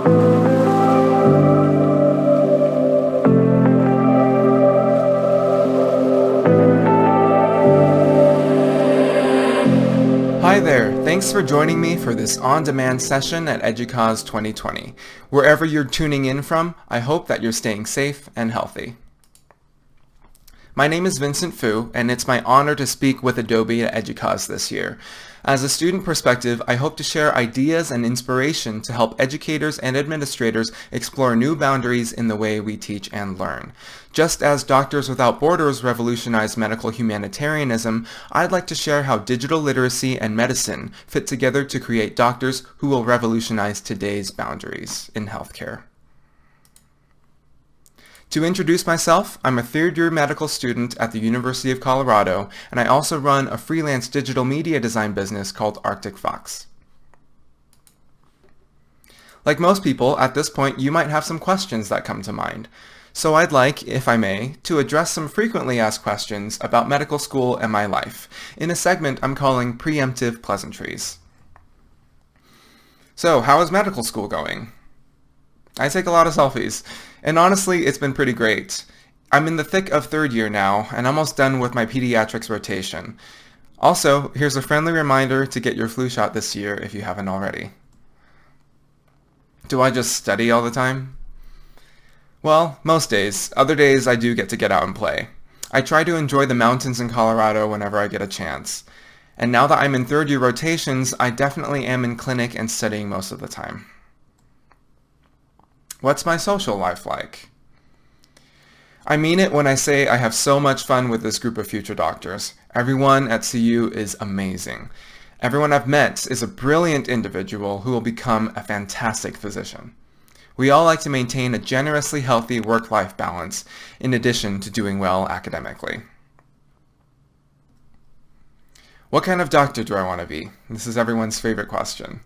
Hi there, thanks for joining me for this on-demand session at EDUCAUSE 2020. Wherever you're tuning in from, I hope that you're staying safe and healthy. My name is Vincent Fu, and it's my honor to speak with Adobe at EDUCAUSE this year. As a student perspective, I hope to share ideas and inspiration to help educators and administrators explore new boundaries in the way we teach and learn. Just as Doctors Without Borders revolutionized medical humanitarianism, I'd like to share how digital literacy and medicine fit together to create doctors who will revolutionize today's boundaries in healthcare. To introduce myself, I'm a third-year medical student at the University of Colorado, and I also run a freelance digital media design business called Arctic Fox. Like most people, at this point you might have some questions that come to mind. So I'd like, if I may, to address some frequently asked questions about medical school and my life, in a segment I'm calling Preemptive Pleasantries. So, how is medical school going? I take a lot of selfies, and honestly, it's been pretty great. I'm in the thick of third year now, and almost done with my pediatrics rotation. Also, here's a friendly reminder to get your flu shot this year if you haven't already. Do I just study all the time? Well, most days. Other days I do get to get out and play. I try to enjoy the mountains in Colorado whenever I get a chance. And now that I'm in third year rotations, I definitely am in clinic and studying most of the time. What's my social life like? I mean it when I say I have so much fun with this group of future doctors. Everyone at CU is amazing. Everyone I've met is a brilliant individual who will become a fantastic physician. We all like to maintain a generously healthy work-life balance, in addition to doing well academically. What kind of doctor do I want to be? This is everyone's favorite question.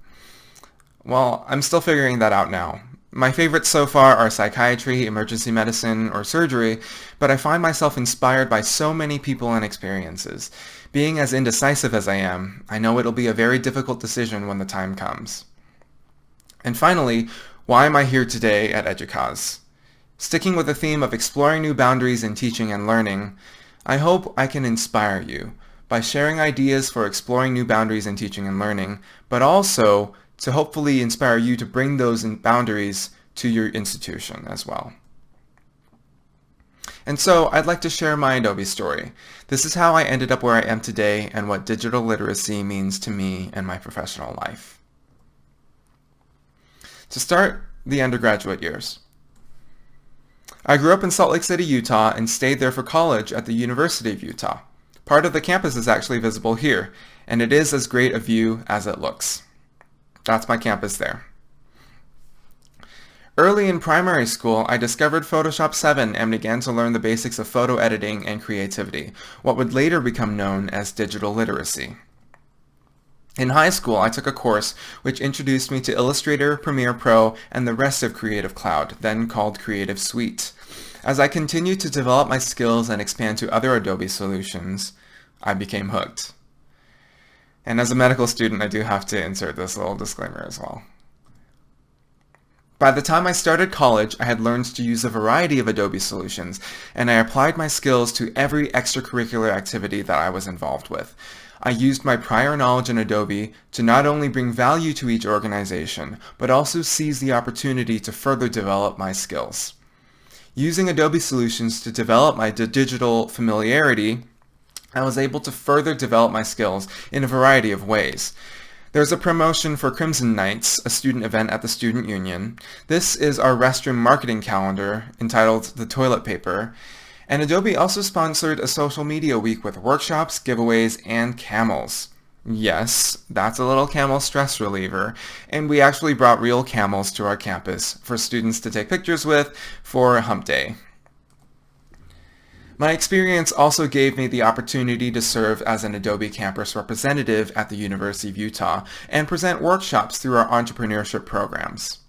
Well, I'm still figuring that out now. My favorites so far are psychiatry, emergency medicine, or surgery, but I find myself inspired by so many people and experiences. Being as indecisive as I am, I know it'll be a very difficult decision when the time comes. And finally, why am I here today at EDUCAUSE? Sticking with the theme of exploring new boundaries in teaching and learning, I hope I can inspire you by sharing ideas for exploring new boundaries in teaching and learning, but also to hopefully inspire you to bring those boundaries to your institution as well. And so I'd like to share my Adobe story. This is how I ended up where I am today and what digital literacy means to me and my professional life. To start, the undergraduate years. I grew up in Salt Lake City, Utah, and stayed there for college at the University of Utah. Part of the campus is actually visible here, and it is as great a view as it looks. That's my campus there. Early in primary school, I discovered Photoshop 7 and began to learn the basics of photo editing and creativity, what would later become known as digital literacy. In high school, I took a course which introduced me to Illustrator, Premiere Pro, and the rest of Creative Cloud, then called Creative Suite. As I continued to develop my skills and expand to other Adobe solutions, I became hooked. And as a medical student, I do have to insert this little disclaimer as well. By the time I started college, I had learned to use a variety of Adobe solutions, and I applied my skills to every extracurricular activity that I was involved with. I used my prior knowledge in Adobe to not only bring value to each organization, but also seize the opportunity to further develop my skills. Using Adobe solutions to develop my digital familiarity, I was able to further develop my skills in a variety of ways. There's a promotion for Crimson Nights, a student event at the Student Union. This is our restroom marketing calendar entitled The Toilet Paper. And Adobe also sponsored a social media week with workshops, giveaways, and camels. Yes, that's a little camel stress reliever, and we actually brought real camels to our campus for students to take pictures with for Hump Day. My experience also gave me the opportunity to serve as an Adobe campus representative at the University of Utah and present workshops through our entrepreneurship programs.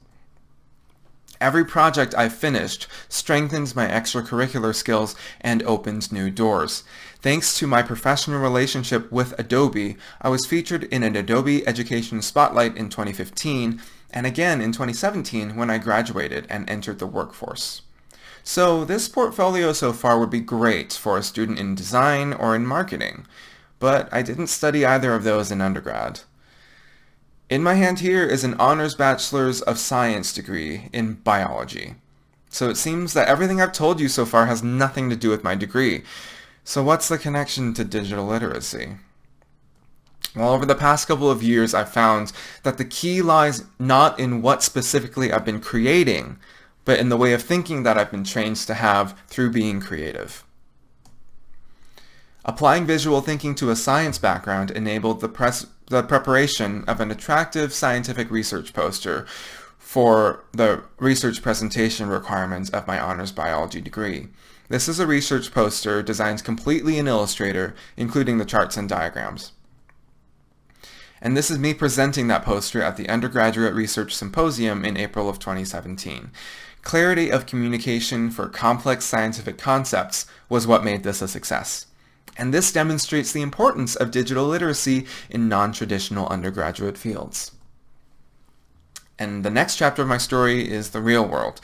Every project I finished strengthened my extracurricular skills and opened new doors. Thanks to my professional relationship with Adobe, I was featured in an Adobe Education Spotlight in 2015 and again in 2017 when I graduated and entered the workforce. So this portfolio so far would be great for a student in design or in marketing, but I didn't study either of those in undergrad. In my hand here is an Honors Bachelor's of Science degree in biology. So it seems that everything I've told you so far has nothing to do with my degree. So what's the connection to digital literacy? Well, over the past couple of years, I've found that the key lies not in what specifically I've been creating, but in the way of thinking that I've been trained to have through being creative. Applying visual thinking to a science background enabled the preparation of an attractive scientific research poster for the research presentation requirements of my honors biology degree. This is a research poster designed completely in Illustrator, including the charts and diagrams. And this is me presenting that poster at the Undergraduate Research Symposium in April of 2017. Clarity of communication for complex scientific concepts was what made this a success. And this demonstrates the importance of digital literacy in non-traditional undergraduate fields. And the next chapter of my story is the real world.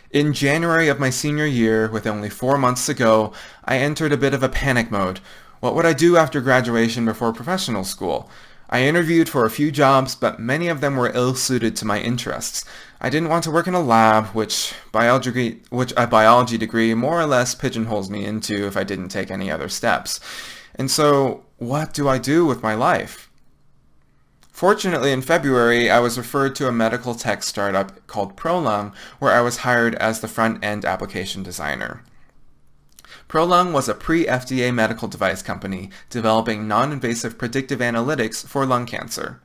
In January of my senior year, with only 4 months to go, I entered a bit of a panic mode. What would I do after graduation before professional school? I interviewed for a few jobs, but many of them were ill-suited to my interests. I didn't want to work in a lab, which a biology degree more or less pigeonholes me into if I didn't take any other steps. And so, what do I do with my life? Fortunately, in February, I was referred to a medical tech startup called Prolung, where I was hired as the front-end application designer. Prolung was a pre-FDA medical device company developing non-invasive predictive analytics for lung cancer.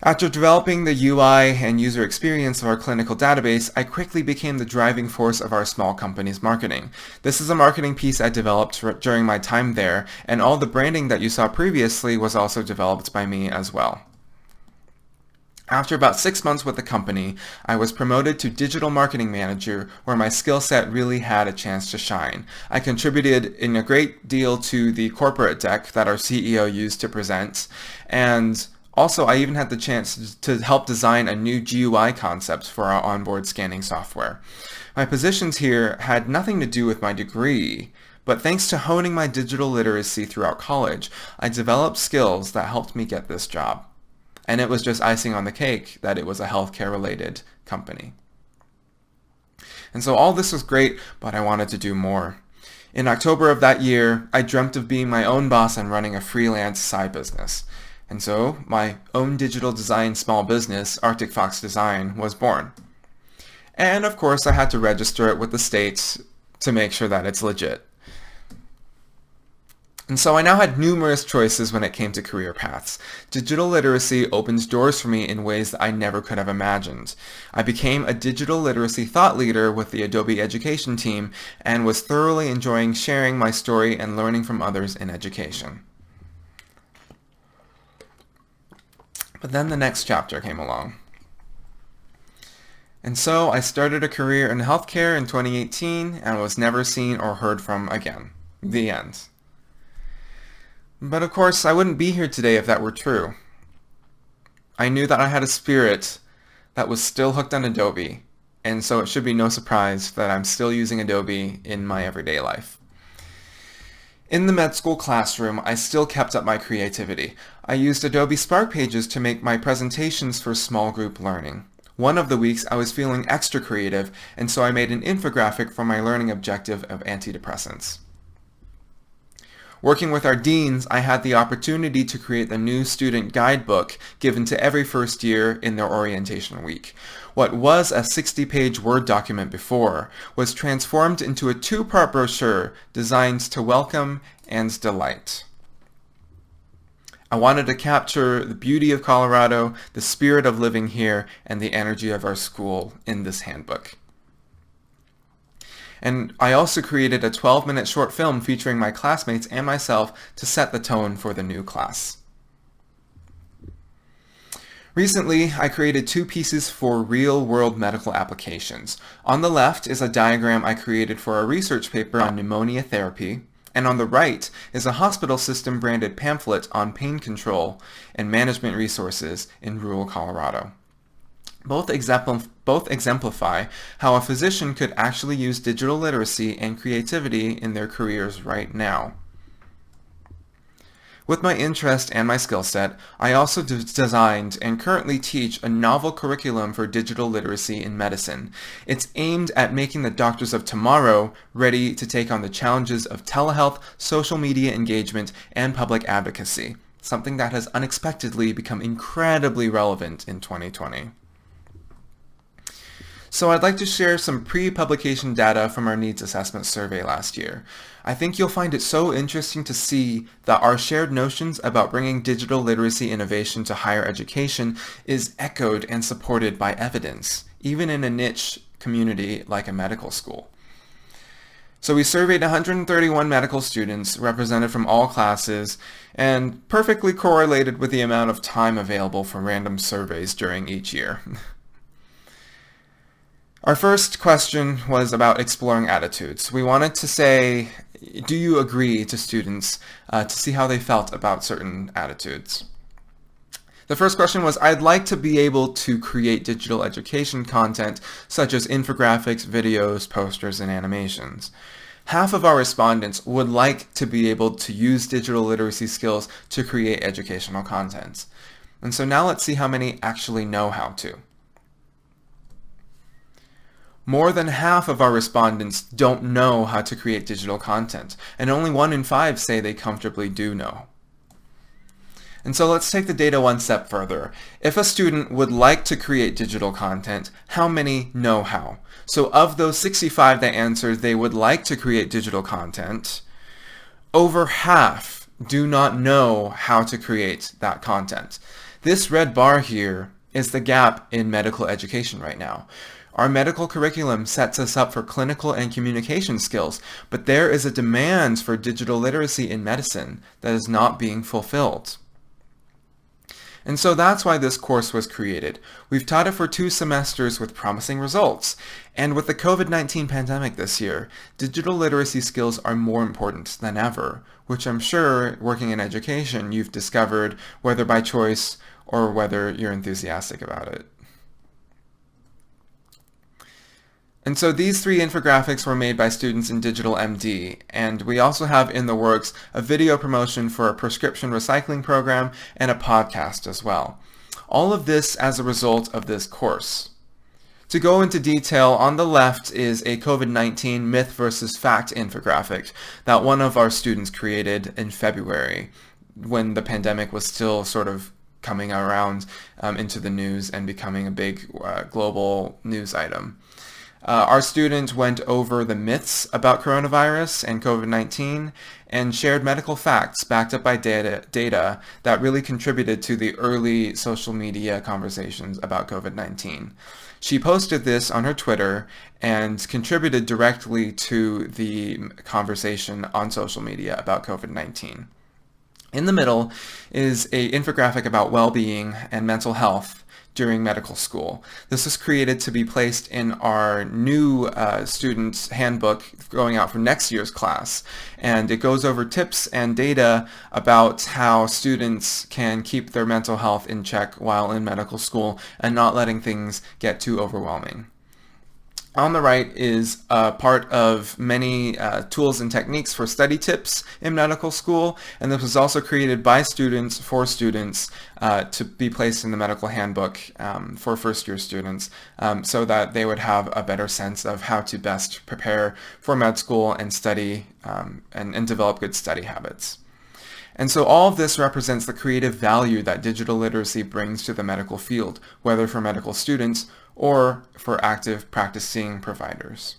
After developing the UI and user experience of our clinical database, I quickly became the driving force of our small company's marketing. This is a marketing piece I developed during my time there, and all the branding that you saw previously was also developed by me as well. After about 6 months with the company, I was promoted to digital marketing manager, where my skill set really had a chance to shine. I contributed in a great deal to the corporate deck that our CEO used to present, and also I even had the chance to help design a new GUI concept for our onboard scanning software. My positions here had nothing to do with my degree, but thanks to honing my digital literacy throughout college, I developed skills that helped me get this job. And it was just icing on the cake that it was a healthcare-related company. And so all this was great, but I wanted to do more. In October of that year, I dreamt of being my own boss and running a freelance side business. And so my own digital design small business, Arctic Fox Design, was born. And of course, I had to register it with the state to make sure that it's legit. And so I now had numerous choices when it came to career paths. Digital literacy opens doors for me in ways that I never could have imagined. I became a digital literacy thought leader with the Adobe education team and was thoroughly enjoying sharing my story and learning from others in education. But then the next chapter came along. And so I started a career in healthcare in 2018 and was never seen or heard from again. The end. But of course, I wouldn't be here today if that were true. I knew that I had a spirit that was still hooked on Adobe, and so it should be no surprise that I'm still using Adobe in my everyday life. In the med school classroom, I still kept up my creativity. I used Adobe Spark Pages to make my presentations for small group learning. One of the weeks I was feeling extra creative, and so I made an infographic for my learning objective of antidepressants. Working with our deans, I had the opportunity to create the new student guidebook given to every first year in their orientation week. What was a 60-page Word document before was transformed into a 2-part brochure designed to welcome and delight. I wanted to capture the beauty of Colorado, the spirit of living here, and the energy of our school in this handbook. And I also created a 12-minute short film featuring my classmates and myself to set the tone for the new class. Recently, I created two pieces for real-world medical applications. On the left is a diagram I created for a research paper on pneumonia therapy, and on the right is a hospital system branded pamphlet on pain control and management resources in rural Colorado. Both exemplify how a physician could actually use digital literacy and creativity in their careers right now. With my interest and my skill set, I also designed and currently teach a novel curriculum for digital literacy in medicine. It's aimed at making the doctors of tomorrow ready to take on the challenges of telehealth, social media engagement, and public advocacy, something that has unexpectedly become incredibly relevant in 2020. So I'd like to share some pre-publication data from our needs assessment survey last year. I think you'll find it so interesting to see that our shared notions about bringing digital literacy innovation to higher education is echoed and supported by evidence, even in a niche community like a medical school. So we surveyed 131 medical students represented from all classes and perfectly correlated with the amount of time available for random surveys during each year. Our first question was about exploring attitudes. We wanted to say, do you agree to students to see how they felt about certain attitudes? The first question was, I'd like to be able to create digital education content such as infographics, videos, posters, and animations. Half of our respondents would like to be able to use digital literacy skills to create educational content. And so now let's see how many actually know how to. More than half of our respondents don't know how to create digital content, and only 1 in 5 say they comfortably do know. And so let's take the data one step further. If a student would like to create digital content, how many know how? So of those 65 that answered they would like to create digital content, over half do not know how to create that content. This red bar here is the gap in medical education right now. Our medical curriculum sets us up for clinical and communication skills, but there is a demand for digital literacy in medicine that is not being fulfilled. And so that's why this course was created. We've taught it for 2 semesters with promising results. And with the COVID-19 pandemic this year, digital literacy skills are more important than ever, which I'm sure, working in education, you've discovered, whether by choice or whether you're enthusiastic about it. And so these 3 infographics were made by students in Digital MD, and we also have in the works a video promotion for a prescription recycling program and a podcast as well. All of this as a result of this course. To go into detail, on the left is a COVID-19 myth versus fact infographic that one of our students created in February when the pandemic was still sort of coming around into the news and becoming a big global news item. Our student went over the myths about coronavirus and COVID-19 and shared medical facts backed up by data that really contributed to the early social media conversations about COVID-19. She posted this on her Twitter and contributed directly to the conversation on social media about COVID-19. In the middle is an infographic about well-being and mental health during medical school. This was created to be placed in our new student handbook going out for next year's class. And it goes over tips and data about how students can keep their mental health in check while in medical school and not letting things get too overwhelming. On the right is part of many tools and techniques for study tips in medical school, and this was also created by students for students to be placed in the medical handbook for first-year students so that they would have a better sense of how to best prepare for med school and study and develop good study habits. And so all of this represents the creative value that digital literacy brings to the medical field, whether for medical students or for active practicing providers.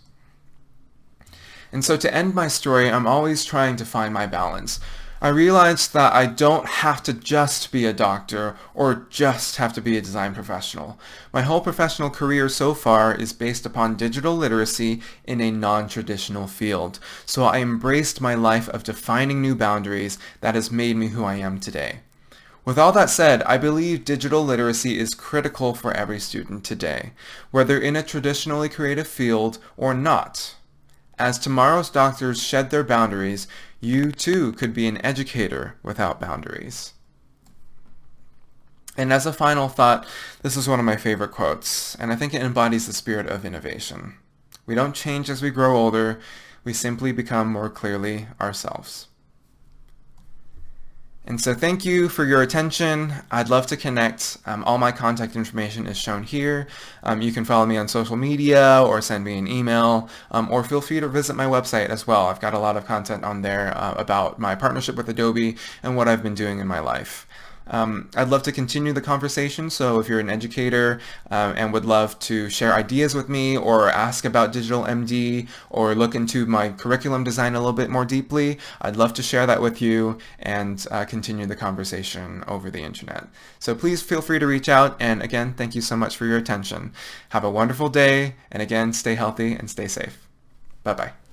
And so to end my story, I'm always trying to find my balance. I realized that I don't have to just be a doctor or just have to be a design professional. My whole professional career so far is based upon digital literacy in a non-traditional field. So I embraced my life of defining new boundaries that has made me who I am today. With all that said, I believe digital literacy is critical for every student today, whether in a traditionally creative field or not. As tomorrow's doctors shed their boundaries, you too could be an educator without boundaries. And as a final thought, this is one of my favorite quotes, and I think it embodies the spirit of innovation. We don't change as we grow older, we simply become more clearly ourselves. And so thank you for your attention. I'd love to connect. All my contact information is shown here. You can follow me on social media or send me an email, or feel free to visit my website as well. I've got a lot of content on there about my partnership with Adobe and what I've been doing in my life. I'd love to continue the conversation, so if you're an educator and would love to share ideas with me or ask about digital MD or look into my curriculum design a little bit more deeply, I'd love to share that with you and continue the conversation over the internet. So please feel free to reach out, and again, thank you so much for your attention. Have a wonderful day, and again, stay healthy and stay safe. Bye-bye.